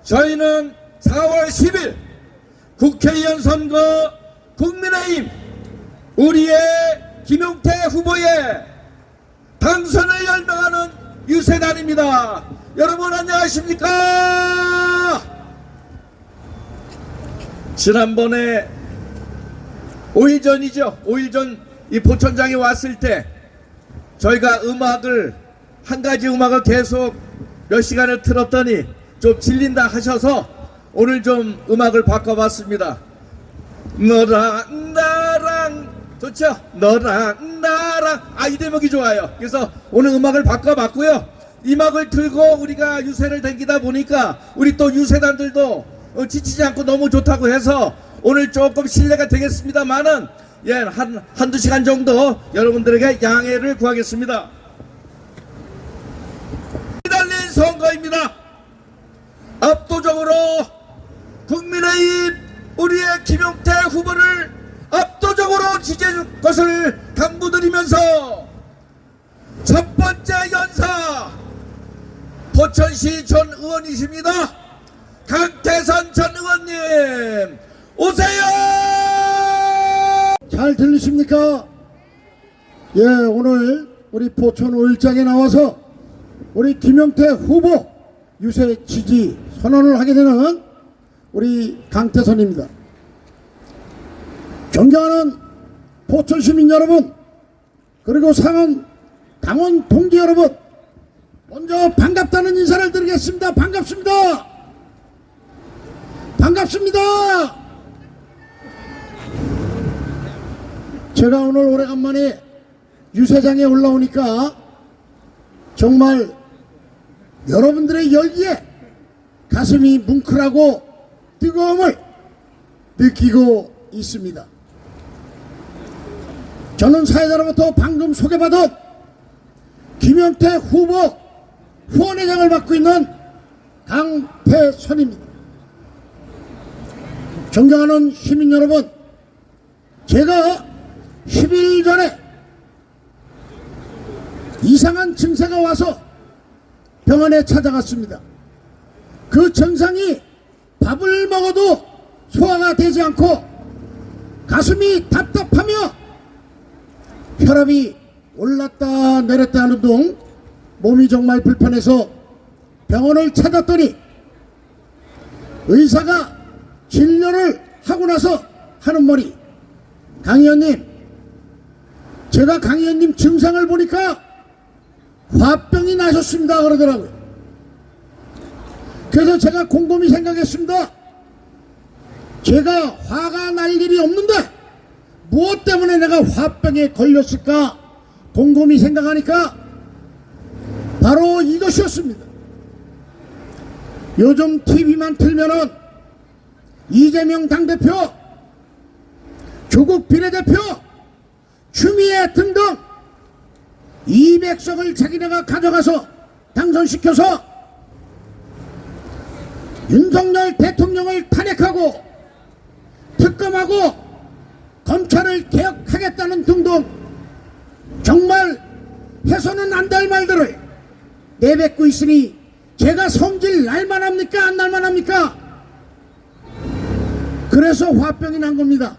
저희는 4월 10일 국회의원 선거 국민의힘 우리의 김용태 후보의 당선을 열명하는 유세단입니다. 여러분 안녕하십니까? 지난번에 5일 전이죠. 5일 전 이 포천장에 왔을 때 저희가 한 가지 음악을 계속 몇 시간을 틀었더니 좀 질린다 하셔서 오늘 좀 음악을 바꿔봤습니다. 너랑 나랑 좋죠? 너랑 나랑 이 대목이 좋아요. 그래서 오늘 음악을 바꿔봤고요. 이 음악을 틀고 우리가 유세를 댕기다 보니까 우리 또 유세단들도 지치지 않고 너무 좋다고 해서 오늘 조금 실례가 되겠습니다만은 한두 시간 정도 여러분들에게 양해를 구하겠습니다. 달린 선거입니다. 압도적으로 국민의힘 우리의 김용태 후보를 압도적으로 지지해 줄 것을 당부드리면서 첫 번째 연사 포천시 전 의원이십니다. 강태선 전 의원님 오세요. 잘 들리십니까? 예, 오늘 우리 포천 5일장에 나와서 우리 김용태 후보 유세 지지 선언을 하게 되는 우리 강태선입니다. 존경하는 포천 시민 여러분, 그리고 상원 당원 동지 여러분, 먼저 반갑다는 인사를 드리겠습니다. 반갑습니다. 반갑습니다. 제가 오늘 오래간만에 유세장에 올라오니까 정말 여러분들의 열기에 가슴이 뭉클하고 뜨거움을 느끼고 있습니다. 저는 사회자로부터 방금 소개받은 김용태 후보 후원회장을 맡고 있는 강태선입니다. 존경하는 시민 여러분, 제가 10일 전에 이상한 증세가 와서 병원에 찾아갔습니다. 그 증상이 밥을 먹어도 소화가 되지 않고 가슴이 답답하며 혈압이 올랐다 내렸다 하는 등 몸이 정말 불편해서 병원을 찾았더니 의사가 진료를 하고 나서 하는 말이, 강 의원님, 제가 강 의원님 증상을 보니까 화병이 나셨습니다 그러더라고요. 그래서 제가 곰곰이 생각했습니다. 제가 화가 날 일이 없는데 무엇 때문에 내가 화병에 걸렸을까 곰곰이 생각하니까 바로 이것이었습니다. 요즘 TV만 틀면은 이재명 당대표, 조국 비례대표, 추미애 등등 200석을 자기네가 가져가서 당선시켜서 윤석열 대통령을 탄핵하고 특검하고 검찰을 개혁하겠다는 등등 정말 해서는 안 될 말들을 내뱉고 있으니 제가 성질 날만 합니까 안 날만 합니까? 그래서 화병이 난 겁니다.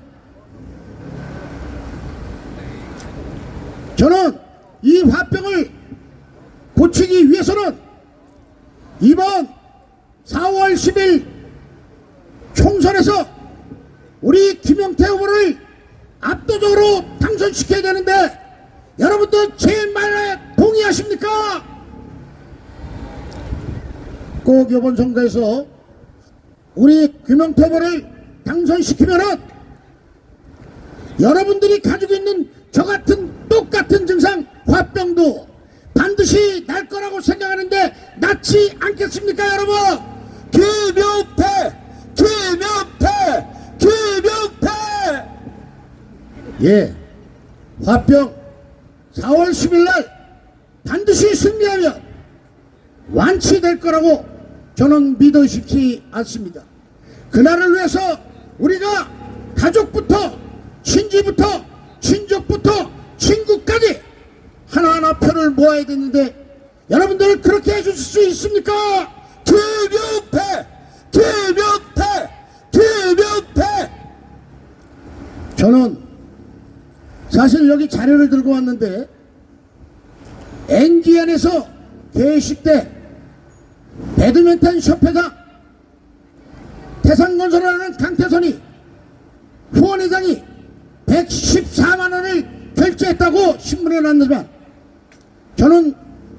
저는 이 화병을 고치기 위해서는 이번 4월 10일 총선에서 우리 김용태 후보를 압도적으로 당선시켜야 되는데 여러분들 제 말에 동의하십니까? 꼭 이번 선거에서 우리 김용태 후보를 당선시키면은 여러분들이 가지고 있는 저 같은 똑같은 증상 화병도 반드시 날 거라고 생각하는데 낫지 않겠습니까 여러분? 김용태 예, 화병 4월 10일 날 반드시 승리하면 완치될 거라고 저는 믿어 싶지 않습니다. 그날을 위해서 우리가 가족부터 친지부터 친족부터 친구까지 하나하나 표를 모아야 되는데 여러분들 그렇게 해주실 수 있습니까? 김용태 김용태! 김용태! 저는 사실 여기 자료를 들고 왔는데 NGN에서 개식 때 배드민턴 협회가 태산건설을 하는 강태선이 후원회장이 114만 원을 결제했다고 신문에 났지만 저는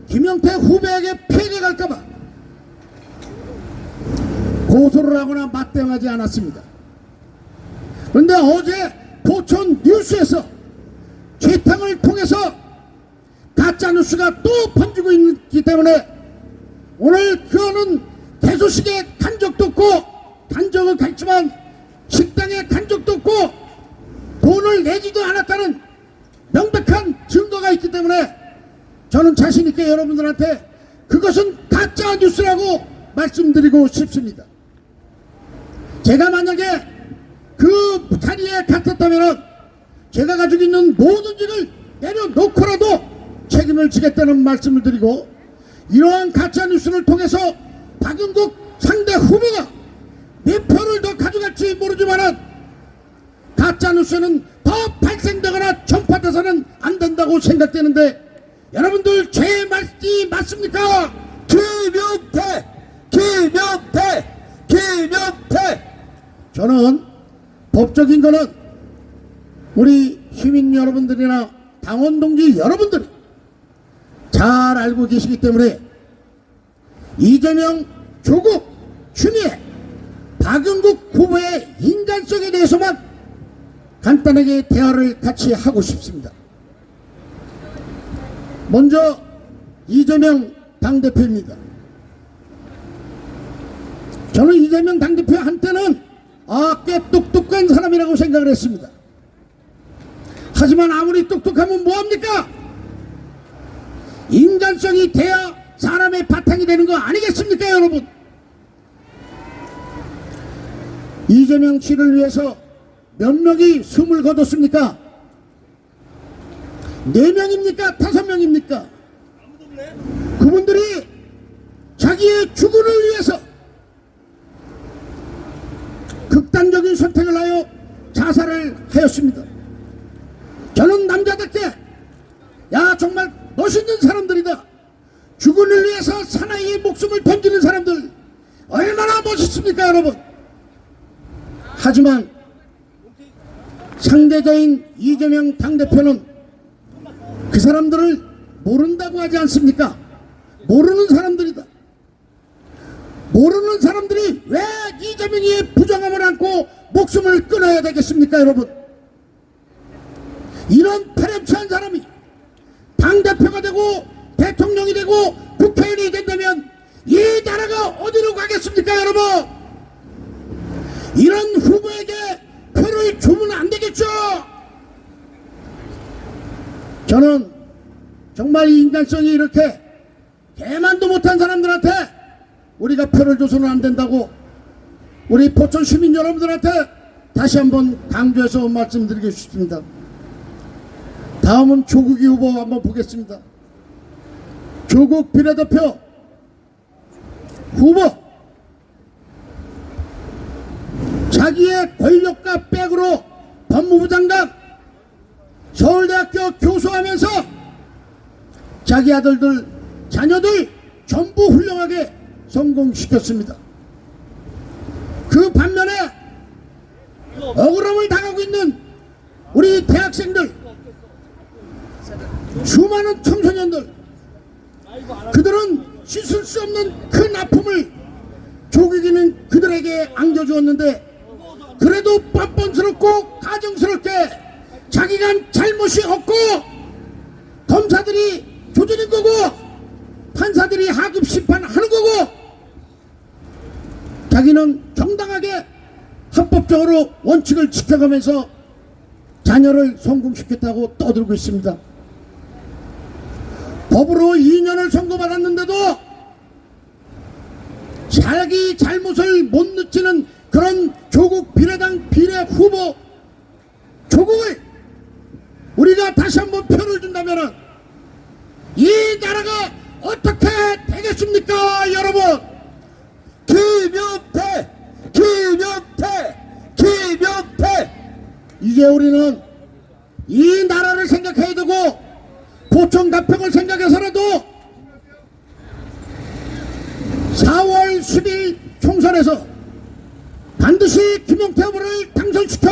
김용태 후배에게 피해가 갈까봐 고소를 하거나 맞대응하지 않았습니다. 그런데 어제 포천 뉴스에서 최탕을 통해서 가짜뉴스가 또 번지고 있기 때문에 오늘 그거는 개소식에 간 적도 없고 간적을 갔지만 식당에 간 적도 없고 돈을 내지도 않았다는 명백한 증거가 있기 때문에 저는 자신있게 여러분들한테 그것은 가짜뉴스라고 말씀드리고 싶습니다. 제가 만약에 그 자리에 갔었다면 제가 가지고 있는 모든 일을 내려놓고라도 책임을 지겠다는 말씀을 드리고 이러한 가짜뉴스를 통해서 박용국 상대 후보가 몇 표를 더 가져갈지 모르지만 가짜뉴스는 더 발생되거나 전파돼서는 안 된다고 생각되는데 여러분들 제 말이 맞습니까? 김용태! 김용태! 김용태! 저는 법적인 거는 우리 시민 여러분들이나 당원 동지 여러분들이 잘 알고 계시기 때문에 이재명, 조국, 추미애, 박용국 후보의 인간성에 대해서만 간단하게 대화를 같이 하고 싶습니다. 먼저 이재명 당대표입니다. 저는 이재명 당대표 한때는 꽤 똑똑한 사람이라고 생각을 했습니다. 하지만 아무리 똑똑하면 뭐합니까? 인간성이 돼야 사람의 바탕이 되는 거 아니겠습니까, 여러분? 이재명 씨를 위해서 몇 명이 숨을 거뒀습니까? 4명입니까? 5명입니까? 그분들이 자기의 주군을 위해서 극단적인 선택을 하여 자살을 하였습니다. 저는 남자답게 정말 멋있는 사람들이다. 주군을 위해서 사나이의 목숨을 던지는 사람들 얼마나 멋있습니까, 여러분? 하지만 상대자인 이재명 당대표는 그 사람들을 모른다고 하지 않습니까? 모르는 사람들이다. 모르는 사람들이 왜 이재명의 부정함을 안고 목숨을 끊어야 되겠습니까, 여러분? 이런 파렴치한 사람이 당대표가 되고 대통령이 되고 국회의원이 된다면 이 나라가 어디로 가겠습니까, 여러분? 이런 후보에게 표를 주면 안 되겠죠? 저는 정말 이 인간성이 이렇게 개만도 못한 사람들한테 우리가 표를 줘서는 안 된다고 우리 포천 시민 여러분들한테 다시 한번 강조해서 말씀드리고 싶습니다. 다음은 조국이 후보 한번 보겠습니다. 조국 비례대표 후보 자기의 권력과 백으로 법무부 장관 서울대학교 교수하면서 자기 아들들 자녀들 전부 훌륭하게 성공시켰습니다. 그 반면에 억울함을 당하고 있는 우리 대학생들 수많은 청소년들 그들은 씻을 수 없는 큰 아픔을 조국이는 그들에게 안겨주었는데 그래도 뻔뻔스럽고 가정스럽게 자기가 잘못이 없고 검사들이 조준인 거고 판사들이 하급 심판하는 거고 자기는 정당하게 합법적으로 원칙을 지켜가면서 자녀를 성공시켰다고 떠들고 있습니다. 법으로 2년을 선고받았는데도 자기 잘못을 못 느끼는 그런 조국 비례당 비례 후보 조국을 우리가 다시 한번 표를 준다면 이 나라가 어떻게 되겠습니까, 여러분? 김용태! 이제 우리는 이 나라를 생각해야 되고 포천 가평을 생각해서라도 4월 10일 총선에서 반드시 김용태 후보를 당선시켜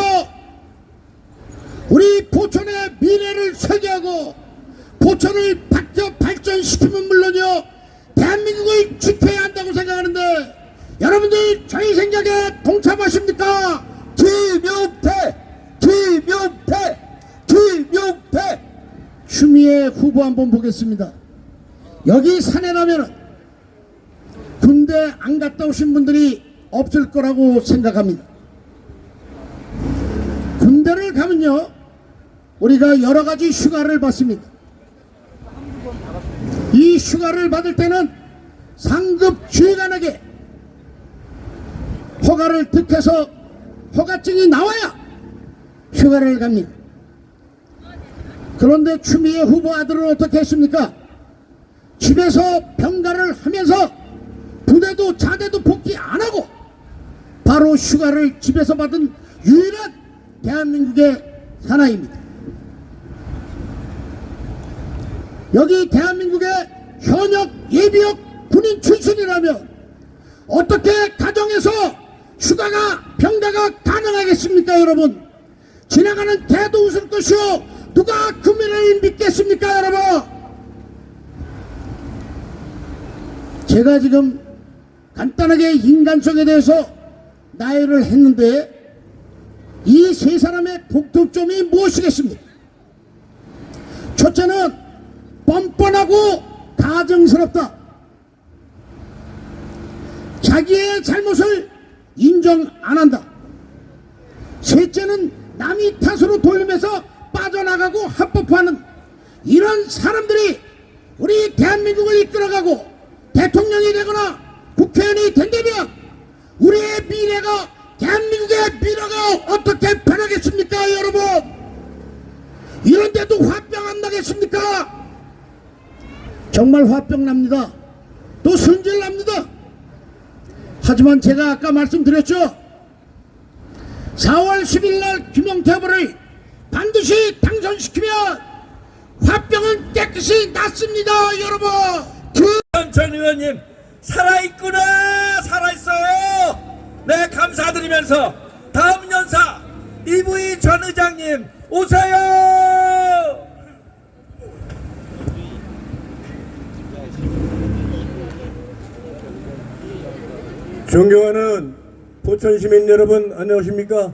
우리 포천의 미래를 설계하고 포천을 발전시키면 물론이요 대한민국을 지켜야 한다고 생각하는데 여러분들 저희 생각에 동참하십니까? 김용태! 김용태! 김용태! 추미애 후보 한번 보겠습니다. 여기 산에 가면은 군대 안 갔다 오신 분들이 없을 거라고 생각합니다. 군대를 가면요 우리가 여러 가지 휴가를 받습니다. 이 휴가를 받을 때는 상급 주의관에게 허가를 득해서 허가증이 나와야 휴가를 갑니다. 그런데 추미애 후보 아들은 어떻게 했습니까? 집에서 병가를 하면서 부대도 자대도 복귀 안 하고 바로 휴가를 집에서 받은 유일한 대한민국의 사나이입니다. 여기 대한민국의 현역 예비역 군인 출신이라면 어떻게 가정에서 휴가가 병가가 가능하겠습니까? 여러분 지나가는 개도 웃을 것이요 누가 국민을 믿겠습니까? 여러분 제가 지금 간단하게 인간성에 대해서 나열을 했는데 이 세 사람의 공통점이 무엇이겠습니까? 첫째는 뻔뻔하고 가증스럽다. 자기의 잘못을 인정 안 한다. 셋째는 남이 탓으로 돌리면서 빠져나가고 합법화하는 이런 사람들이 우리 대한민국을 이끌어가고 대통령이 되거나 국회의원이 된다면 우리의 미래가 대한민국의 미래가 어떻게 변하겠습니까? 여러분 이런데도 화병 안 나겠습니까? 정말 화병 납니다. 또 승질 납니다. 하지만 제가 아까 말씀드렸죠. 4월 10일 날 김용태 후보를 반드시 당선시키면 화병은 깨끗이 났습니다. 여러분 전 의원님 살아있구나 살아있어요. 네 감사드리면서 다음 연사 이부희 전 의장님 오세요. 존경하는 포천 시민 여러분 안녕하십니까?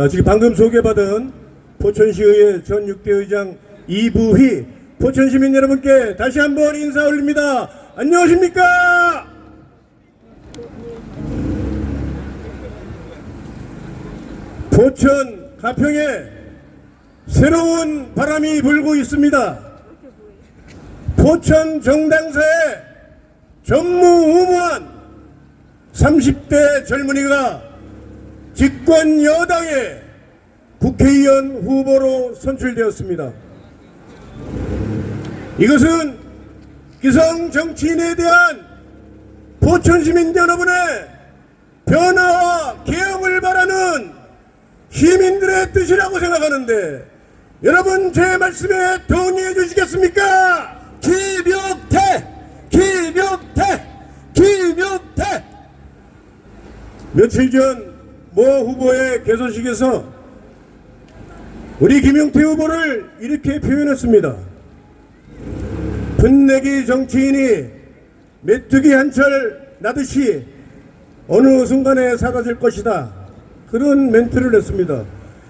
지금 방금 소개받은 포천시의회 전 6대 의장 이부희 포천 시민 여러분께 다시 한번 인사 올립니다. 안녕하십니까? 포천 가평에 새로운 바람이 불고 있습니다. 포천 정당사에 전무후무한 30대 젊은이가 집권 여당의 국회의원 후보로 선출되었습니다. 이것은 기성 정치인에 대한 포천 시민 여러분의 변화와 개혁을 바라는 시민들의 뜻이라고 생각하는데 여러분 제 말씀에 동의해 주시겠습니까? 김용태! 김용태! 김용태! 며칠 전 모 후보의 개소식에서 우리 김용태 후보를 이렇게 표현했습니다. 분내기 정치인이 메뚜기 한철 나듯이 어느 순간에 사라질 것이다. 그런 멘트를 했습니다.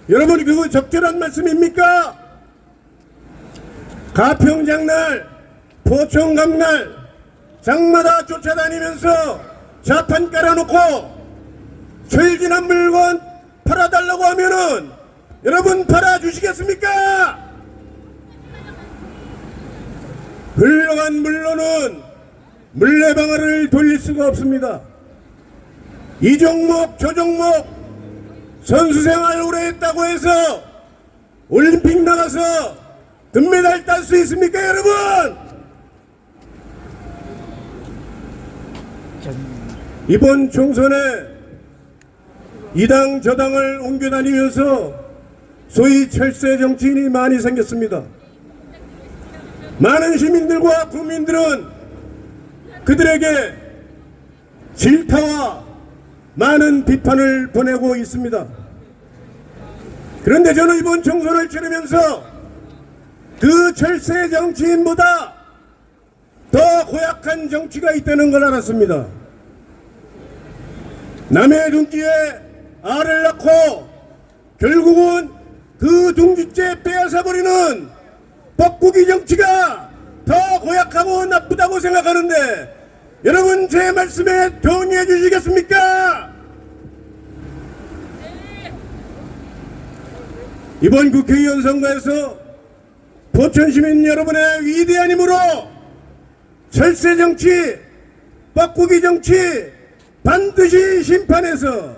여러분 그거 적절한 말씀입니까? 가평장날, 포천강날 장마다 쫓아다니면서 자판 깔아놓고 철진한 물건 팔아달라고 하면은 여러분 팔아주시겠습니까? 흘러간 물로는 물레방아를 돌릴 수가 없습니다. 이 종목 저 종목 선수생활 오래 했다고 해서 올림픽 나가서 금메달 딸 수 있습니까 여러분? 이번 총선에 이 당 저 당을 옮겨다니면서 소위 철새 정치인이 많이 생겼습니다. 많은 시민들과 국민들은 그들에게 질타와 많은 비판을 보내고 있습니다. 그런데 저는 이번 총선을 치르면서 그 철새 정치인보다 더 고약한 정치가 있다는 걸 알았습니다. 남의 둥지에 알을 낳고 결국은 그 둥지째 빼앗아버리는 뻐꾸기 정치가 더 고약하고 나쁘다고 생각하는데 여러분 제 말씀에 동의해 주시겠습니까? 이번 국회의원 선거에서 포천시민 여러분의 위대한 힘으로 철새 정치, 뻐꾸기 정치 반드시 심판해서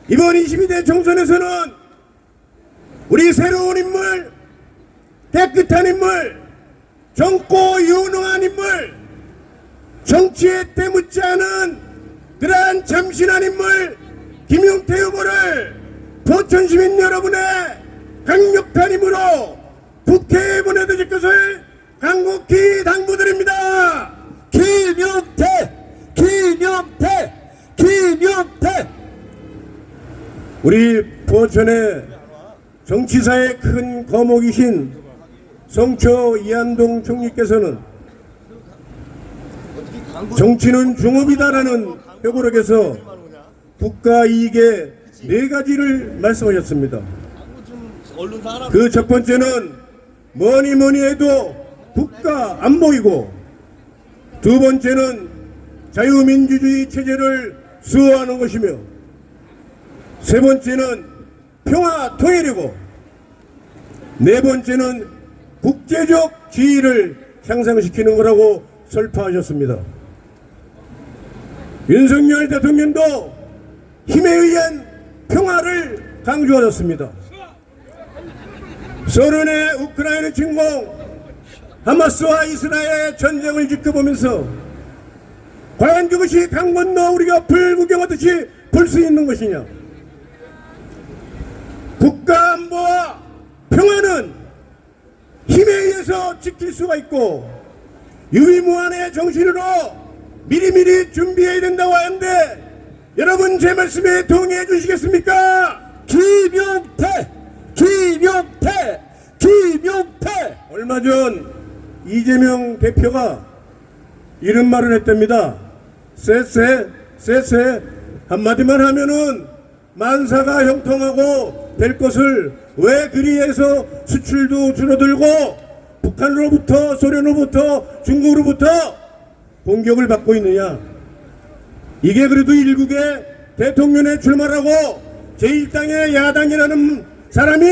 이번 22대 총선에서는 우리 새로운 인물, 깨끗한 인물, 젊고 유능한 인물, 정치에 때묻지 않은 그러한 참신한 인물 김용태 후보를 포천시민 여러분의 강력한 힘으로 국회에 보내드릴 것을 간곡히 당부드립니다. 김용태! 김용태! 김용태! 우리 포천의 정치사의 큰 거목이신 성초 이한동 총리께서는 정치는 중업이다라는 회고록에서 국가 이익의 네 가지를 말씀하셨습니다. 그 첫 번째는 뭐니 해도 국가 안보이고, 두 번째는 자유민주주의 체제를 수호하는 것이며, 세 번째는 평화 통일이고, 네 번째는 국제적 지위를 향상시키는 거라고 설파하셨습니다. 윤석열 대통령도 힘에 의한 평화를 강조하셨습니다. 소련의 우크라이나 침공, 하마스와 이스라엘의 전쟁을 지켜보면서 과연 그것이 강 건너 우리가 불구경하듯이 볼 수 있는 것이냐? 국가 안보와 평화는 힘에 의해서 지킬 수가 있고 유비무환의 정신으로 미리미리 준비해야 된다고 하는데 여러분 제 말씀에 동의해 주시겠습니까? 김용태! 김용태! 김용태! 얼마 전 이재명 대표가 이런 말을 했답니다. 쎄쎄 한마디만 하면은 만사가 형통하고 될 것을 왜 그리해서 수출도 줄어들고 북한으로부터 소련으로부터 중국으로부터 공격을 받고 있느냐. 이게 그래도 일국의 대통령에 출마하고 제1당의 야당이라는 사람이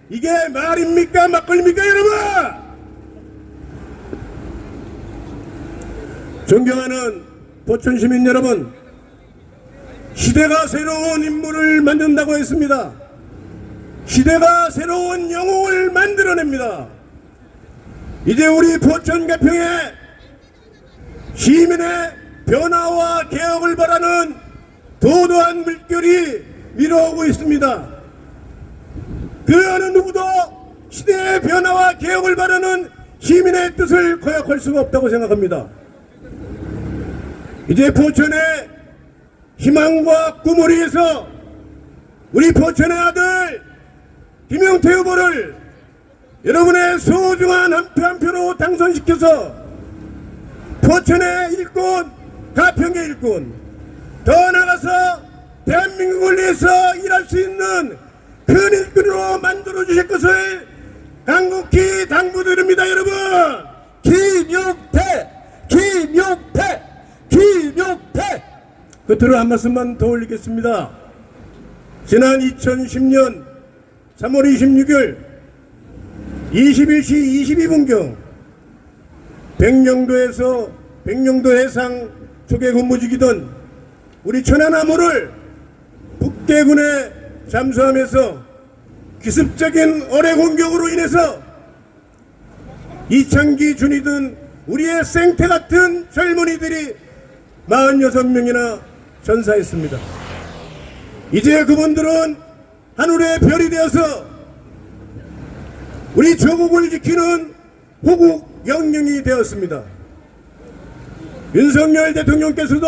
이게 말입니까 막걸리입니까 여러분? 존경하는 포천시민 여러분, 시대가 새로운 인물을 만든다고 했습니다. 시대가 새로운 영웅을 만들어냅니다. 이제 우리 포천 가평에 시민의 변화와 개혁을 바라는 도도한 물결이 밀어오고 있습니다. 그 어느 누구도 시대의 변화와 개혁을 바라는 시민의 뜻을 거역할 수가 없다고 생각합니다. 이제 포천의 희망과 꿈을 위해서 우리 포천의 아들 김용태 후보를 여러분의 소중한 한 표 한 표로 당선시켜서 포천의 일꾼, 가평의 일꾼, 더 나아가서 대한민국을 위해서 일할 수 있는 큰 일꾼으로 만들어 주실 것을 간곡히 당부드립니다. 여러분, 김용태! 김용태! 김용태! 끝으로 한 말씀만 더 올리겠습니다. 지난 2010년 3월 26일 21시 22분경 백령도 해상 초계 근무 중이던 우리 천안함호를 북대군에 잠수함에서 기습적인 어뢰 공격으로 인해서 이창기 준이든 우리의 생태 같은 젊은이들이 46명이나 전사했습니다. 이제 그분들은 하늘의 별이 되어서 우리 조국을 지키는 호국 영령이 되었습니다. 윤석열 대통령께서도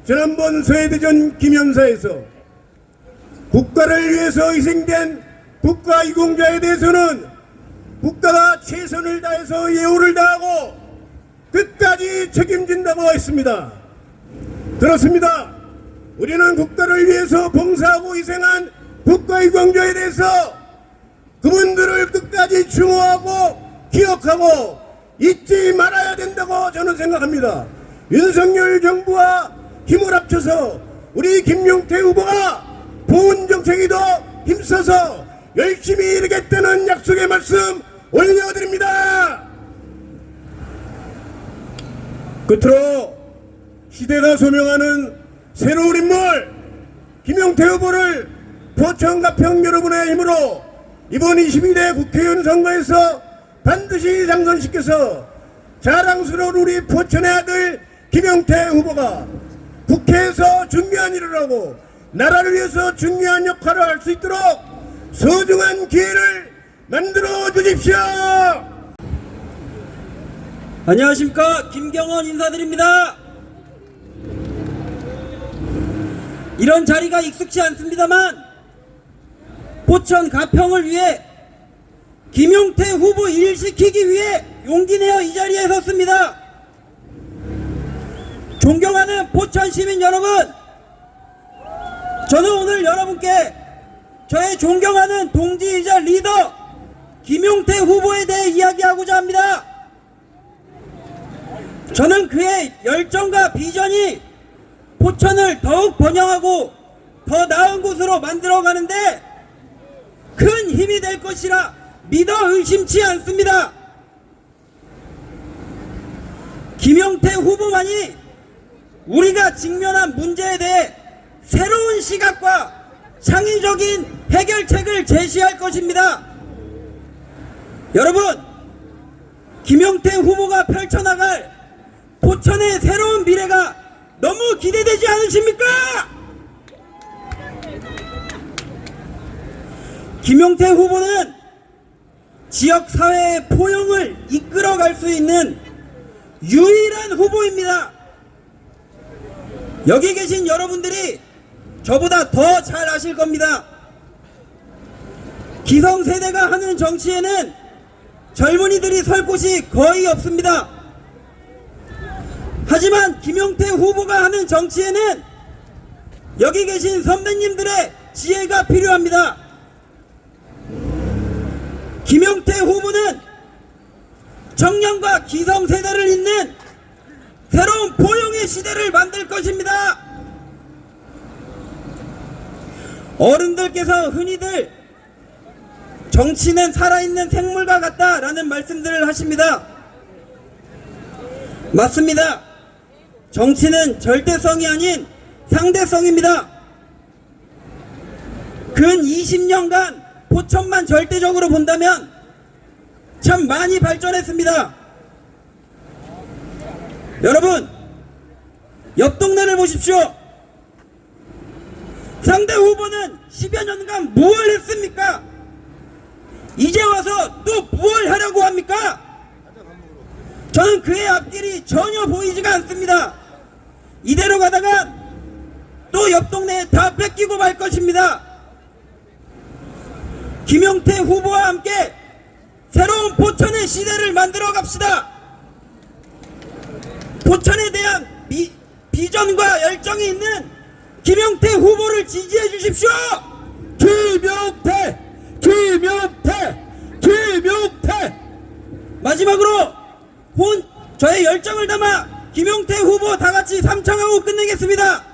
지난번 서해대전 기념사에서 국가를 위해서 희생된 국가유공자에 대해서는 국가가 최선을 다해서 예우를 다하고 끝까지 책임진다고 했습니다. 그렇습니다. 우리는 국가를 위해서 봉사하고 희생한 국가유공자에 대해서 그분들을 끝까지 추모하고 기억하고 잊지 말아야 된다고 저는 생각합니다. 윤석열 정부와 힘을 합쳐서 우리 김용태 후보가 보훈정책에 더 힘써서 열심히 일하겠다는 약속의 말씀 올려드립니다. 끝으로 시대가 소명하는 새로운 인물 김용태 후보를 포천 가평 여러분의 힘으로 이번 22대 국회의원 선거에서 반드시 당선시켜서 자랑스러운 우리 포천의 아들 김용태 후보가 국회에서 중요한 일을 하고 나라를 위해서 중요한 역할을 할 수 있도록 소중한 기회를 만들어 주십시오. 안녕하십니까, 김경원 인사드립니다. 이런 자리가 익숙치 않습니다만 포천 가평을 위해 김용태 후보 일시키기 위해 용기 내어 이 자리에 섰습니다. 존경하는 포천 시민 여러분, 저는 오늘 여러분께 저의 존경하는 동지이자 리더 김용태 후보에 대해 이야기하고자 합니다. 저는 그의 열정과 비전이 포천을 더욱 번영하고 더 나은 곳으로 만들어가는데 큰 힘이 될 것이라 믿어 의심치 않습니다. 김용태 후보만이 우리가 직면한 문제에 대해 새로운 시각과 창의적인 해결책을 제시할 것입니다. 여러분, 김용태 후보가 펼쳐나갈 포천의 새로운 미래가 너무 기대되지 않으십니까? 김용태 후보는 지역사회의 포용을 이끌어갈 수 있는 유일한 후보입니다. 여기 계신 여러분들이 저보다 더 잘 아실 겁니다. 기성세대가 하는 정치에는 젊은이들이 설 곳이 거의 없습니다. 하지만 김용태 후보가 하는 정치에는 여기 계신 선배님들의 지혜가 필요합니다. 김용태 후보는 청년과 기성세대를 잇는 새로운 포용의 시대를 만들 것입니다. 어른들께서 흔히들 정치는 살아있는 생물과 같다라는 말씀들을 하십니다. 맞습니다. 정치는 절대성이 아닌 상대성입니다. 근 20년간 포천만 절대적으로 본다면 참 많이 발전했습니다. 여러분, 옆 동네를 보십시오. 상대 후보는 10여 년간 무엇을 했습니까? 이제 와서 또 무엇을 하려고 합니까? 저는 그의 앞길이 전혀 보이지가 않습니다. 이대로 가다가 또 옆 동네에 다 뺏기고 말 것입니다. 김용태 후보와 함께 새로운 포천의 시대를 만들어 갑시다. 포천에 대한 비전과 열정이 있는 김용태 후보를 지지해 주십시오. 김용태! 김용태! 김용태! 마지막으로 저의 열정을 담아 김용태 후보 다같이 삼창하고 끝내겠습니다.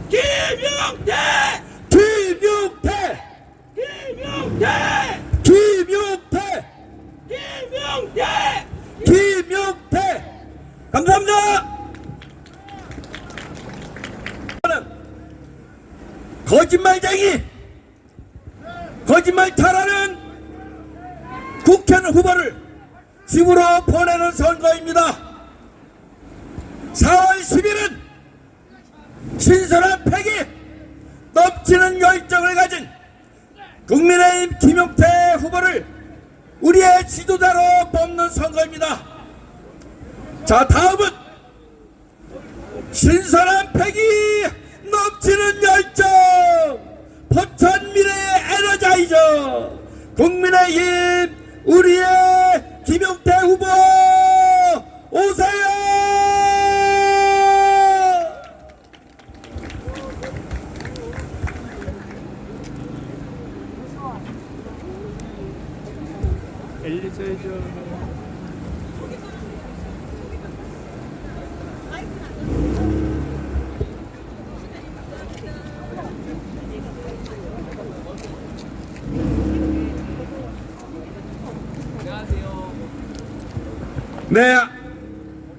김용태! 김용태! 김용태! 김용태! 김용태! 김용태! 감사합니다. 거짓말쟁이, 거짓말 잘하는 국회의원 후보를 집으로 보내는 선거입니다. 4월 10일은 신선한 패기, 넘치는 열정을 가진 국민의힘 김용태 후보를 우리의 지도자로 뽑는 선거입니다. 자, 다음은 신선한 패기 넘치는 열정 포천 미래 에너자이저 국민의힘 우리의 김용태 후보 오세요. 네,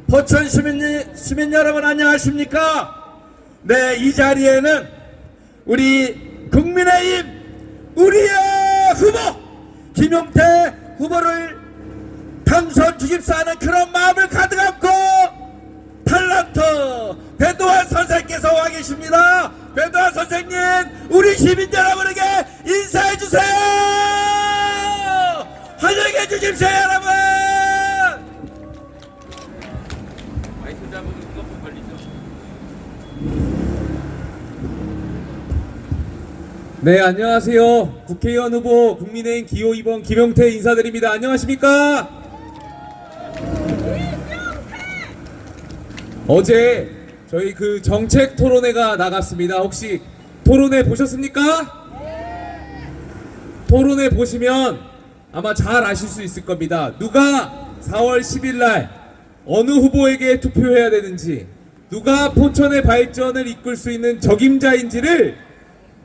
포천 시민 여러분 안녕하십니까? 네, 이 자리에는 우리 국민의힘 우리의 후보 김용태 후보를 당선 주집사하는 그런 마음을 가득 안고 탤런트 배도환 선생님께서 와 계십니다. 배도환 선생님, 우리 시민 여러분에게 인사해 주세요. 환영해 주십시오, 여러분. 네, 안녕하세요. 국회의원 후보 국민의힘 기호 2번 김용태 인사드립니다. 안녕하십니까? 어제 저희 그 정책 토론회가 나갔습니다. 혹시 토론회 보셨습니까? 토론회 보시면 아마 잘 아실 수 있을 겁니다. 누가 4월 10일 날 어느 후보에게 투표해야 되는지, 누가 포천의 발전을 이끌 수 있는 적임자인지를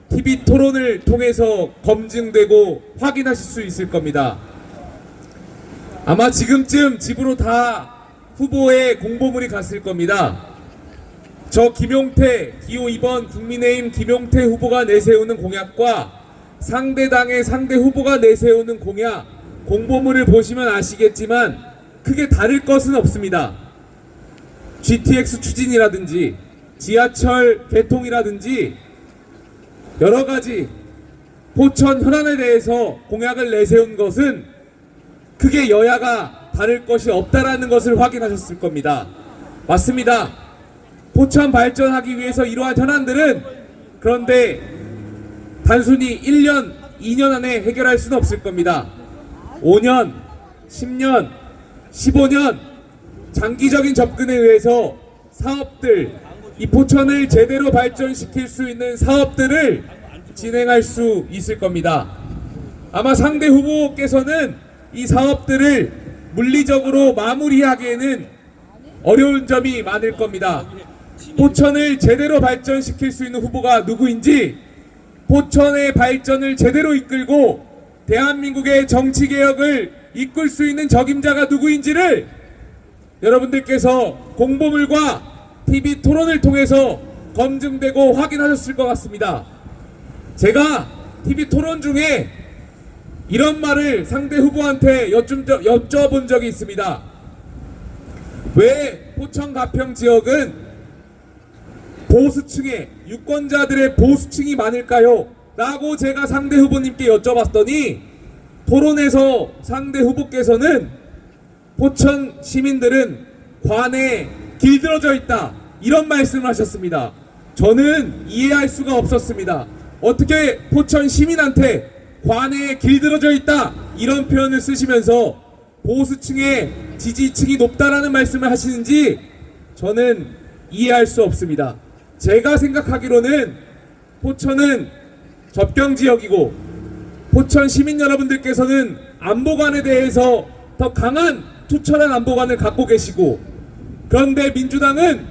TV 토론을 통해서 검증되고 확인하실 수 있을 겁니다. 아마 지금쯤 집으로 다 후보의 공보물이 갔을 겁니다. 저 김용태 기호 2번 국민의힘 김용태 후보가 내세우는 공약과 상대당의 상대 후보가 내세우는 공약 공보물을 보시면 아시겠지만 크게 다를 것은 없습니다. GTX 추진이라든지 지하철 개통이라든지 여러가지 포천 현안에 대해서 공약을 내세운 것은 크게 여야가 다를 것이 없다라는 것을 확인하셨을 겁니다. 맞습니다. 포천 발전하기 위해서 이러한 현안들은 그런데 단순히 1년, 2년 안에 해결할 수는 없을 겁니다. 5년, 10년, 15년 장기적인 접근에 의해서 사업들, 이 포천을 제대로 발전시킬 수 있는 사업들을 진행할 수 있을 겁니다. 아마 상대 후보께서는 이 사업들을 물리적으로 마무리하기에는 어려운 점이 많을 겁니다. 포천을 제대로 발전시킬 수 있는 후보가 누구인지, 포천의 발전을 제대로 이끌고 대한민국의 정치개혁을 이끌 수 있는 적임자가 누구인지를 여러분들께서 공보물과 TV 토론을 통해서 검증되고 확인하셨을 것 같습니다. 제가 TV 토론 중에 이런 말을 상대 후보한테 여쭤본 적이 있습니다. 왜 포천 가평 지역은 보수층에, 유권자들의 보수층이 많을까요? 라고 제가 상대 후보님께 여쭤봤더니 토론에서 상대 후보께서는 포천 시민들은 관에 길들어져 있다, 이런 말씀을 하셨습니다. 저는 이해할 수가 없었습니다. 어떻게 포천 시민한테 관에 길들어져 있다, 이런 표현을 쓰시면서 보수층의 지지층이 높다라는 말씀을 하시는지 저는 이해할 수 없습니다. 제가 생각하기로는 포천은 접경지역이고 포천 시민 여러분들께서는 안보관에 대해서 더 강한 투철한 안보관을 갖고 계시고, 그런데 민주당은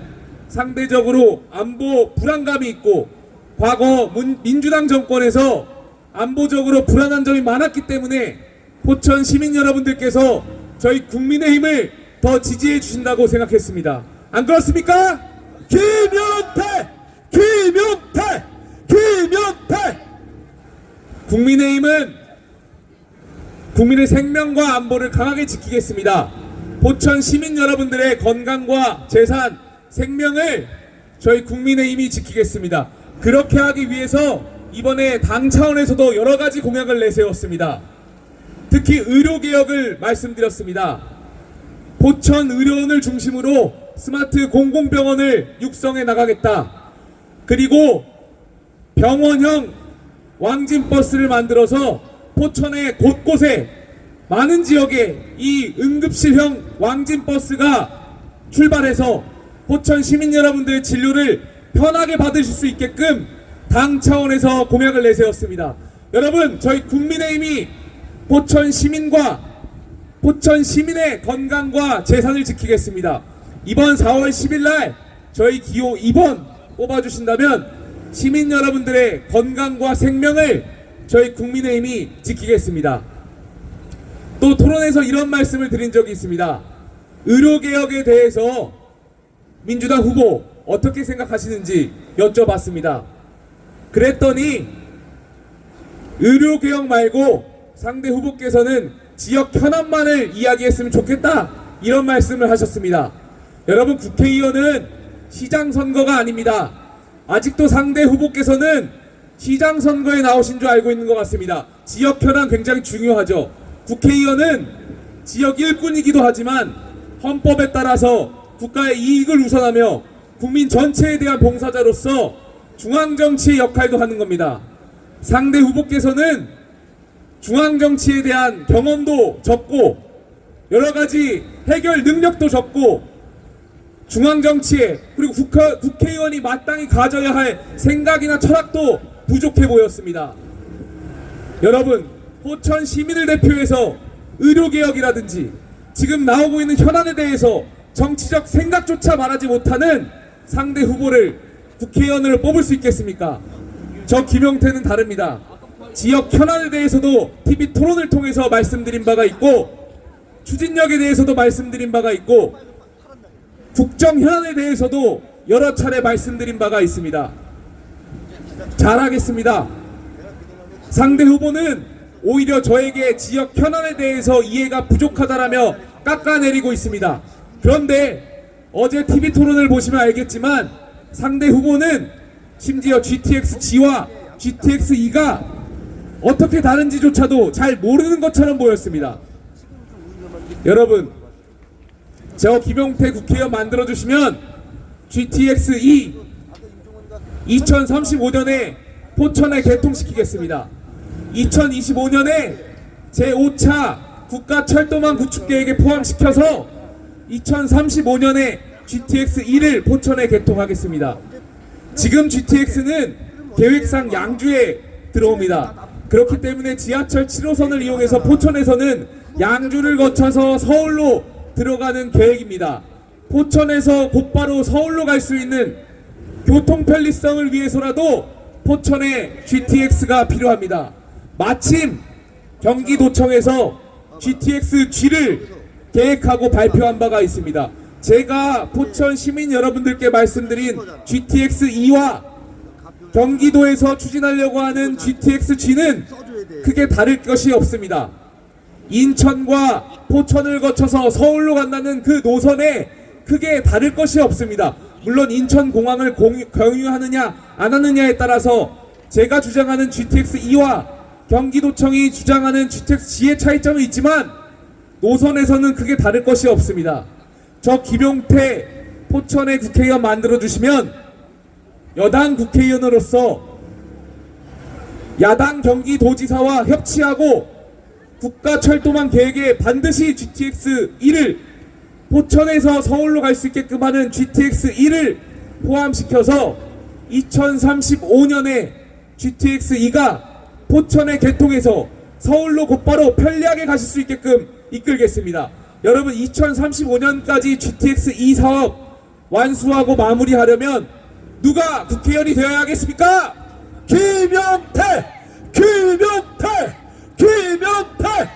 상대적으로 안보 불안감이 있고 과거 민주당 정권에서 안보적으로 불안한 점이 많았기 때문에 포천 시민 여러분들께서 저희 국민의힘을 더 지지해 주신다고 생각했습니다. 안 그렇습니까? 김용태! 김용태! 김용태! 국민의힘은 국민의 생명과 안보를 강하게 지키겠습니다. 포천 시민 여러분들의 건강과 재산, 생명을 저희 국민의힘이 지키겠습니다. 그렇게 하기 위해서 이번에 당 차원에서도 여러 가지 공약을 내세웠습니다. 특히 의료개혁을 말씀드렸습니다. 포천 의료원을 중심으로 스마트 공공병원을 육성해 나가겠다. 그리고 병원형 왕진버스를 만들어서 포천의 곳곳에 많은 지역에 이 응급실형 왕진버스가 출발해서 포천 시민 여러분들의 진료를 편하게 받으실 수 있게끔 당 차원에서 공약을 내세웠습니다. 여러분, 저희 국민의힘이 포천 시민과 포천 시민의 건강과 재산을 지키겠습니다. 이번 4월 10일 날 저희 기호 2번 뽑아주신다면 시민 여러분들의 건강과 생명을 저희 국민의힘이 지키겠습니다. 또 토론에서 이런 말씀을 드린 적이 있습니다. 의료개혁에 대해서 민주당 후보 어떻게 생각하시는지 여쭤봤습니다. 그랬더니 의료개혁 말고 상대 후보께서는 지역 현안만을 이야기했으면 좋겠다, 이런 말씀을 하셨습니다. 여러분, 국회의원은 시장 선거가 아닙니다. 아직도 상대 후보께서는 시장 선거에 나오신 줄 알고 있는 것 같습니다. 지역 현안 굉장히 중요하죠. 국회의원은 지역 일꾼이기도 하지만 헌법에 따라서 국가의 이익을 우선하며 국민 전체에 대한 봉사자로서 중앙정치의 역할도 하는 겁니다. 상대 후보께서는 중앙정치에 대한 경험도 적고 여러가지 해결 능력도 적고 중앙정치에, 그리고 국회의원이 마땅히 가져야 할 생각이나 철학도 부족해 보였습니다. 여러분, 포천 시민을 대표해서 의료개혁이라든지 지금 나오고 있는 현안에 대해서 정치적 생각조차 말하지 못하는 상대 후보를 국회의원으로 뽑을 수 있겠습니까? 저 김용태는 다릅니다. 지역 현안에 대해서도 TV 토론을 통해서 말씀드린 바가 있고, 추진력에 대해서도 말씀드린 바가 있고, 국정 현안에 대해서도 여러 차례 말씀드린 바가 있습니다. 잘하겠습니다. 상대 후보는 오히려 저에게 지역 현안에 대해서 이해가 부족하다라며 깎아내리고 있습니다. 그런데 어제 TV 토론을 보시면 알겠지만 상대 후보는 심지어 GTX-G와 GTX-E가 어떻게 다른지조차도 잘 모르는 것처럼 보였습니다. 여러분, 저 김용태 국회의원 만들어주시면 GTX-E 2035년에 포천에 개통시키겠습니다. 2025년에 제5차 국가철도망 구축계획에 포함시켜서 2035년에 GTX-E를 포천에 개통하겠습니다. 지금 GTX는 계획상 양주에 들어옵니다. 그렇기 때문에 지하철 7호선을 이용해서 포천에서는 양주를 거쳐서 서울로 들어가는 계획입니다. 포천에서 곧바로 서울로 갈 수 있는 교통 편리성을 위해서라도 포천에 GTX가 필요합니다. 마침 경기도청에서 GTX-G를 계획하고 발표한 바가 있습니다. 제가 포천 시민 여러분들께 말씀드린 GTX-E와 경기도에서 추진하려고 하는 GTX-G는 크게 다를 것이 없습니다. 인천과 포천을 거쳐서 서울로 간다는 그 노선에 크게 다를 것이 없습니다. 물론 인천공항을 경유하느냐 안 하느냐에 따라서 제가 주장하는 GTX-E와 경기도청이 주장하는 GTX-G의 차이점은 있지만 노선에서는 크게 다를 것이 없습니다. 저 김용태 포천의 국회의원 만들어주시면 여당 국회의원으로서 야당 경기도지사와 협치하고 국가철도망 계획에 반드시 GTX-E를 포천에서 서울로 갈 수 있게끔 하는 GTX-E를 포함시켜서 2035년에 GTX-E가 포천에 개통해서 서울로 곧바로 편리하게 가실 수 있게끔 이끌겠습니다. 여러분, 2035년까지 GTX-E 사업 완수하고 마무리하려면 누가 국회의원이 되어야 하겠습니까? 김용태! 김용태! 김용태!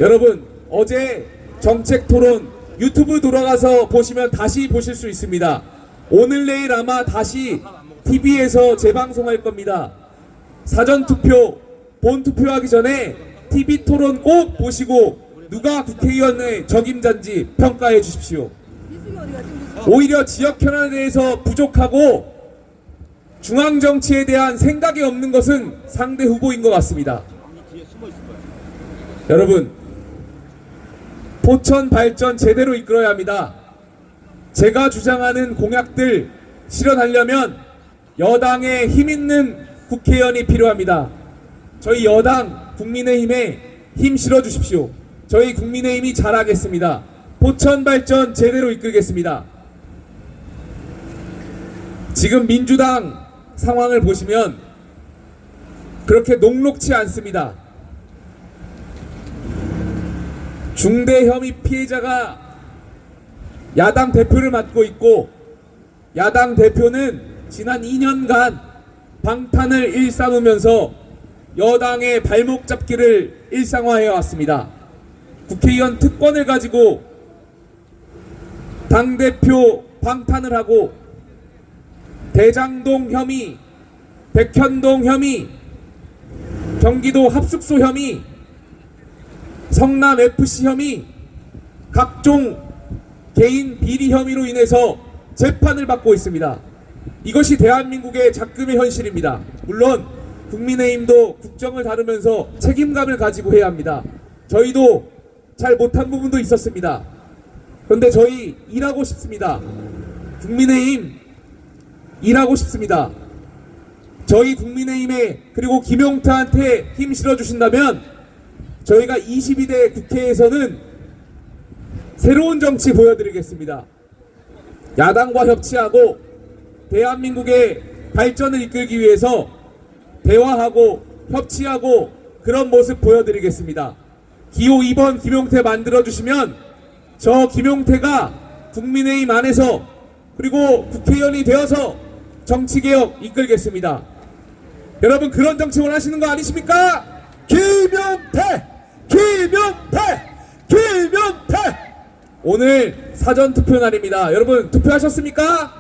여러분, 어제 정책 토론 유튜브 돌아가서 보시면 다시 보실 수 있습니다. 오늘 내일 아마 다시 TV에서 재방송할 겁니다. 사전투표, 본투표하기 전에 TV 토론 꼭 보시고 누가 국회의원의 적임자인지 평가해 주십시오. 오히려 지역 현안에 대해서 부족하고 중앙 정치에 대한 생각이 없는 것은 상대 후보인 것 같습니다. 여러분, 포천 발전 제대로 이끌어야 합니다. 제가 주장하는 공약들 실현하려면 여당의 힘있는 국회의원이 필요합니다. 저희 여당 국민의힘에 힘 실어주십시오. 저희 국민의힘이 잘하겠습니다. 포천 발전 제대로 이끌겠습니다. 지금 민주당 상황을 보시면 그렇게 녹록치 않습니다. 중대 혐의 피해자가 야당 대표를 맡고 있고, 야당 대표는 지난 2년간 방탄을 일삼으면서 여당의 발목 잡기를 일상화해 왔습니다. 국회의원 특권을 가지고 당대표 방탄을 하고 대장동 혐의, 백현동 혐의, 경기도 합숙소 혐의, 성남FC 혐의, 각종 개인 비리 혐의로 인해서 재판을 받고 있습니다. 이것이 대한민국의 작금의 현실입니다. 물론 국민의힘도 국정을 다루면서 책임감을 가지고 해야 합니다. 저희도 잘 못한 부분도 있었습니다. 그런데 저희 일하고 싶습니다. 국민의힘 일하고 싶습니다. 저희 국민의힘에 그리고 김용태한테 힘 실어주신다면 저희가 22대 국회에서는 새로운 정치 보여드리겠습니다. 야당과 협치하고 대한민국의 발전을 이끌기 위해서 대화하고 협치하고 그런 모습 보여드리겠습니다. 기호 2번 김용태 만들어주시면 저 김용태가 국민의힘 안에서 그리고 국회의원이 되어서 정치개혁 이끌겠습니다. 여러분, 그런 정치 원하시는 거 아니십니까? 김용태! 김용태! 김용태! 오늘 사전투표 날입니다. 여러분, 투표하셨습니까?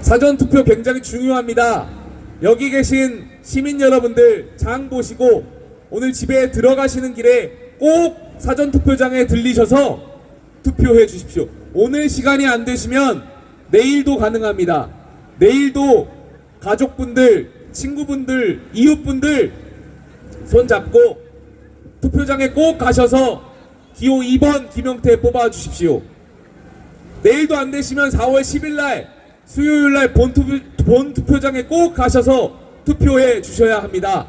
사전투표 굉장히 중요합니다. 여기 계신 시민 여러분들 장 보시고 오늘 집에 들어가시는 길에 꼭 사전투표장에 들리셔서 투표해 주십시오. 오늘 시간이 안 되시면 내일도 가능합니다. 내일도 가족분들, 친구분들, 이웃분들 손잡고 투표장에 꼭 가셔서 기호 2번 김용태 뽑아 주십시오. 내일도 안 되시면 4월 10일날 수요일날 본투표장에 꼭 가셔서 투표해 주셔야 합니다.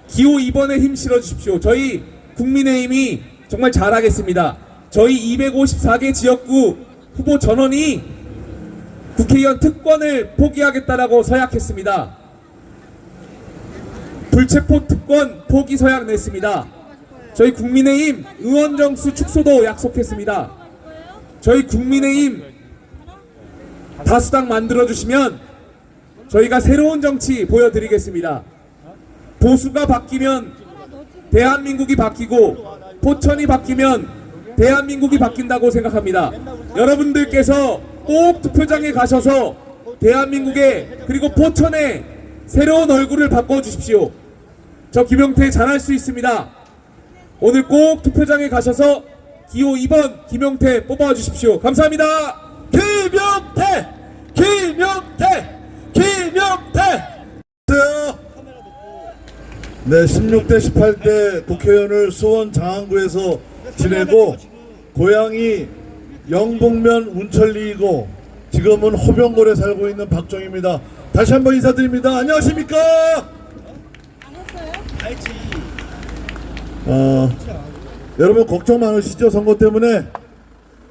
기호 2번에 힘 실어 주십시오. 저희 국민의힘이 정말 잘하겠습니다. 저희 254개 지역구 후보 전원이 국회의원 특권을 포기하겠다라고 서약했습니다. 불체포 특권 포기 서약 냈습니다. 저희 국민의힘 의원 정수 축소도 약속했습니다. 저희 국민의힘 다수당 만들어주시면 저희가 새로운 정치 보여드리겠습니다. 보수가 바뀌면 대한민국이 바뀌고 포천이 바뀌면 대한민국이 바뀐다고 생각합니다. 여러분들께서 꼭 투표장에 가셔서 대한민국의 그리고 포천의 새로운 얼굴을 바꿔주십시오. 저 김용태 잘할 수 있습니다. 오늘 꼭 투표장에 가셔서 기호 2번 김용태 뽑아주십시오. 감사합니다. 김용태! 김용태! 김용태! 네, 16대 18대 국회의원을 수원 장안구에서 지내고 고향이 영북면 운천리이고 지금은 호병골에 살고 있는 박정희입니다. 다시 한번 인사드립니다. 안녕하십니까? 여러분 걱정 많으시죠? 선거 때문에.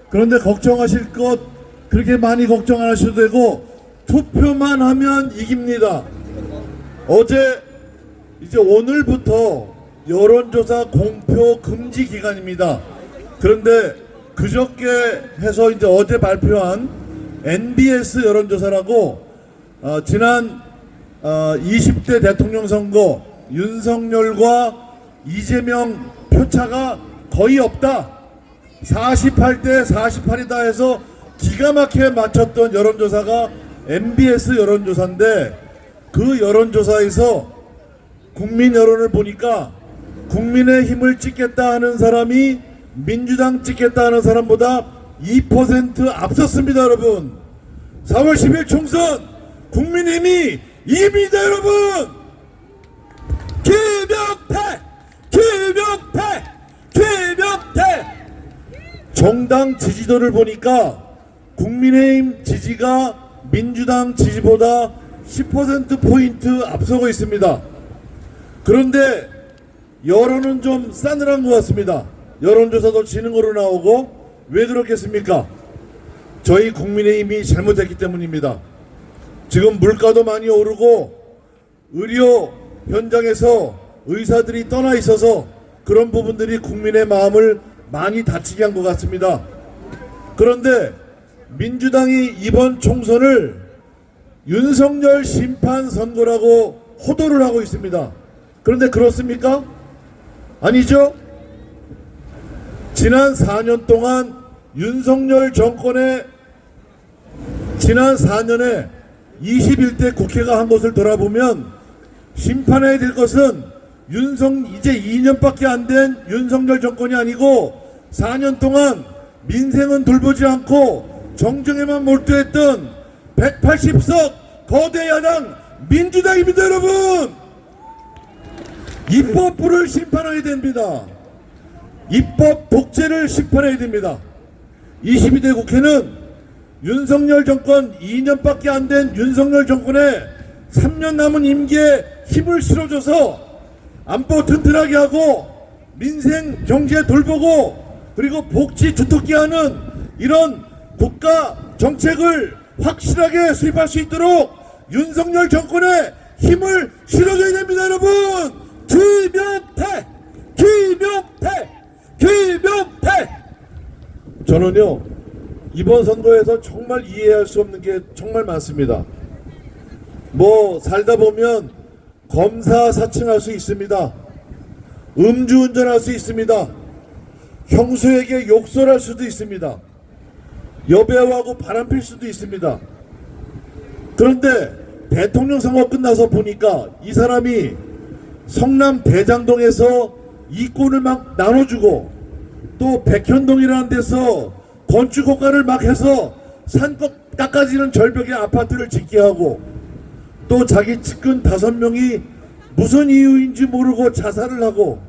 그런데 걱정하실 것 그렇게 많이 걱정 안 하셔도 되고 투표만 하면 이깁니다. 어제 이제 오늘부터 여론조사 공표 금지 기간입니다. 그런데 그저께 해서 이제 어제 발표한 NBS 여론조사라고 지난 20대 대통령 선거 윤석열과 이재명 표차가 거의 없다. 48대 48이다 해서 기가 막히게 맞췄던 여론조사가 MBS 여론조사인데 그 여론조사에서 국민 여론을 보니까 국민의힘을 찍겠다 하는 사람이 민주당 찍겠다 하는 사람보다 2% 앞섰습니다. 여러분 4월 10일 총선 국민의힘이 이깁니다, 여러분. 김용태! 김용태! 김용태! 정당 지지도를 보니까 국민의힘 지지가 민주당 지지보다 10%포인트 앞서고 있습니다. 그런데 여론은 좀 싸늘한 것 같습니다. 여론조사도 지는 거로 나오고. 왜 그렇겠습니까? 저희 국민의힘이 잘못했기 때문입니다. 지금 물가도 많이 오르고 의료 현장에서 의사들이 떠나 있어서 그런 부분들이 국민의 마음을 많이 다치게 한 것 같습니다. 그런데 민주당이 이번 총선을 윤석열 심판 선거라고 호도를 하고 있습니다. 그런데 그렇습니까? 아니죠? 지난 4년 동안 윤석열 정권의 지난 4년에 21대 국회가 한 것을 돌아보면 심판해야 될 것은 이제 2년밖에 안 된 윤석열 정권이 아니고 4년 동안 민생은 돌보지 않고 정쟁에만 몰두했던 180석 거대 야당 민주당입니다, 여러분. 입법부를 심판해야 됩니다. 입법 독재를 심판해야 됩니다. 22대 국회는 윤석열 정권 2년밖에 안 된 윤석열 정권에 3년 남은 임기에 힘을 실어줘서 안보 튼튼하게 하고 민생 경제 돌보고 그리고 복지 주특기 하는 이런 국가 정책을 확실하게 수립할 수 있도록 윤석열 정권에 힘을 실어줘야 됩니다, 여러분. 김용태! 김용태! 김용태! 저는요 이번 선거에서 정말 이해할 수 없는 게 정말 많습니다. 뭐 살다 보면 검사 사칭할 수 있습니다. 음주운전할 수 있습니다. 형수에게 욕설할 수도 있습니다. 여배우하고 바람필 수도 있습니다. 그런데 대통령 선거 끝나서 보니까 이 사람이 성남 대장동에서 이권을 막 나눠주고 또 백현동이라는 데서 건축허가를 막 해서 산것 깎아지는 절벽에 아파트를 짓게 하고 또 자기 측근 5명이 무슨 이유인지 모르고 자살을 하고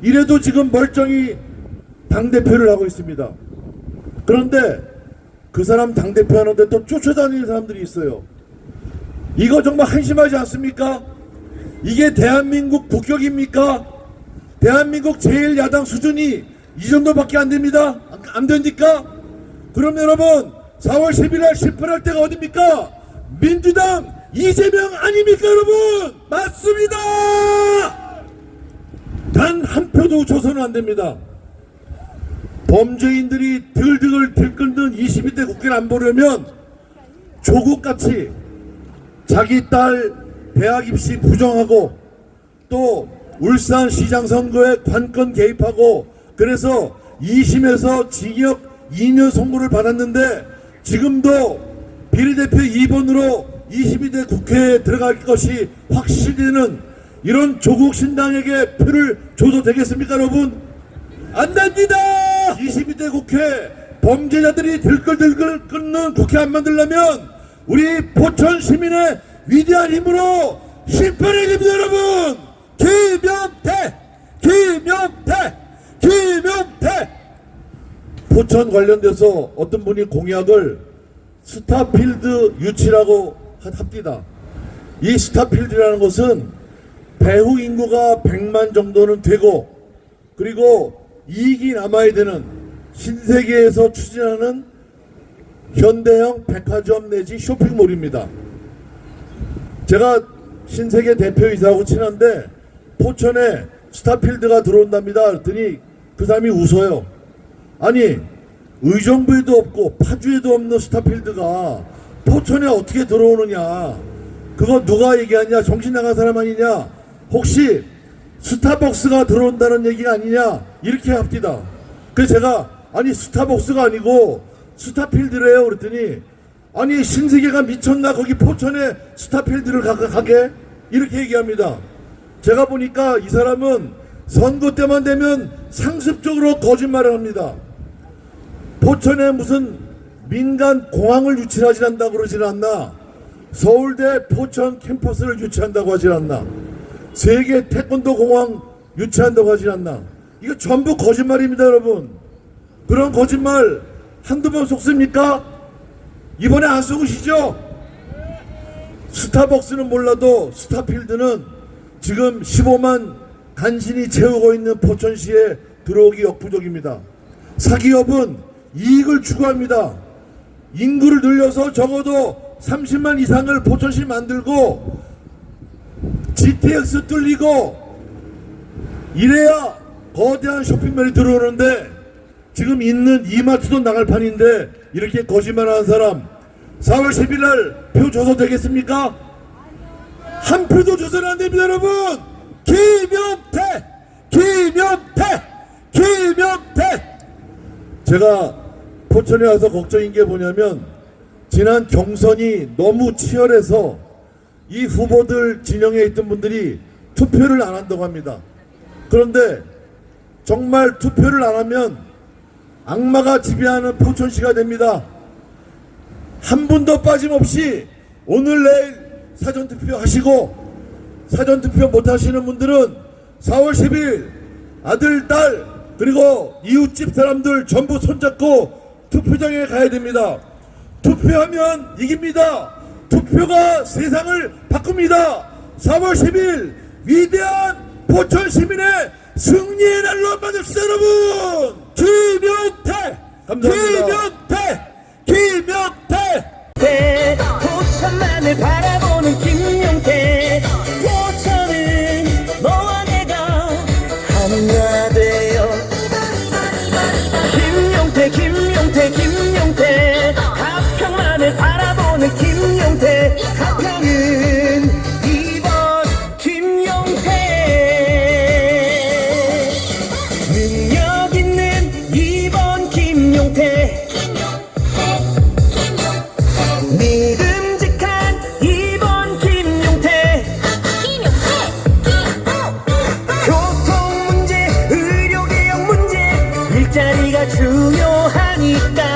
이래도 지금 멀쩡히 당대표를 하고 있습니다. 그런데 그 사람 당대표 하는데 또 쫓아다니는 사람들이 있어요. 이거 정말 한심하지 않습니까? 이게 대한민국 국격입니까? 대한민국 제1야당 수준이 이 정도밖에 안 됩니다. 안 됩니까? 그럼 여러분 4월 10일날 심판할 때가 어딥니까? 민주당 이재명 아닙니까, 여러분? 맞습니다! 단 한 표도 줘서는 안 됩니다. 범죄인들이 들들 들끓는 22대 국회를 안 보려면 조국같이 자기 딸 대학 입시 부정하고 또 울산시장 선거에 관건 개입하고 그래서 2심에서 징역 2년 선고를 받았는데 지금도 비례대표 2번으로 22대 국회에 들어갈 것이 확실히는 이런 조국 신당에게 표를 줘도 되겠습니까, 여러분? 안 됩니다! 22대 국회 범죄자들이 들끓들끓 끓는 국회 안 만들려면 우리 포천 시민의 위대한 힘으로 심판해야 됩니다, 여러분! 김용태! 김용태! 김용태! 포천 관련돼서 어떤 분이 공약을 스타필드 유치라고 합니다. 이 스타필드라는 것은 배후 인구가 100만 정도는 되고 그리고 이익이 남아야 되는 신세계에서 추진하는 현대형 백화점 내지 쇼핑몰입니다. 제가 신세계 대표이사하고 친한데 포천에 스타필드가 들어온답니다. 그랬더니 그 사람이 웃어요. 아니 의정부에도 없고 파주에도 없는 스타필드가 포천에 어떻게 들어오느냐. 그거 누가 얘기하냐. 정신 나간 사람 아니냐. 혹시 스타벅스가 들어온다는 얘기가 아니냐. 이렇게 합디다. 그래서 제가 아니 스타벅스가 아니고 스타필드래요. 그랬더니 아니 신세계가 미쳤나. 거기 포천에 스타필드를 가게. 이렇게 얘기합니다. 제가 보니까 이 사람은 선거 때만 되면 상습적으로 거짓말을 합니다. 포천에 무슨 민간 공항을 유치하지 않는다고 그러지는 않나. 서울대 포천 캠퍼스를 유치한다고 하지 않나? 세계 태권도 공항 유치한다고 하지 않나? 이거 전부 거짓말입니다, 여러분. 그런 거짓말 한두 번 속습니까? 이번에 안 속으시죠? 스타벅스는 몰라도 스타필드는 지금 15만 간신히 채우고 있는 포천시에 들어오기 역부족입니다. 사기업은 이익을 추구합니다. 인구를 늘려서 적어도 30만 이상을 포천시 만들고 GTX 뚫리고 이래야 거대한 쇼핑몰이 들어오는데 지금 있는 이마트도 나갈 판인데 이렇게 거짓말하는 사람 4월 10일 날 표 줘서 되겠습니까? 한 표도 줘서는 안 됩니다, 여러분. 김용태. 제가 포천에 와서 걱정인 게 뭐냐면 지난 경선이 너무 치열해서 이 후보들 진영에 있던 분들이 투표를 안 한다고 합니다. 그런데 정말 투표를 안 하면 악마가 지배하는 포천시가 됩니다. 한 분도 빠짐없이 오늘 내일 사전투표 하시고 사전투표 못 하시는 분들은 4월 10일 아들, 딸 그리고 이웃집 사람들 전부 손잡고 투표장에 가야 됩니다. 투표하면 이깁니다. 투표가 세상을 바꿉니다. 4월 10일 위대한 포천 시민의 승리의 날로 만듭시다, 여러분. 김용태, 감사합니다. 김용태. 포천만을 바라보는 김용태. 포천은 너와 내가 하나 되어. 김용태. 가평만을 바라보는 김용태. 가평은 2번 김용태. 능력 있는 2번 김용태. 믿음직한 2번 김용태. 교통 문제, 의료 개혁 문제, 일자리가 중요하니까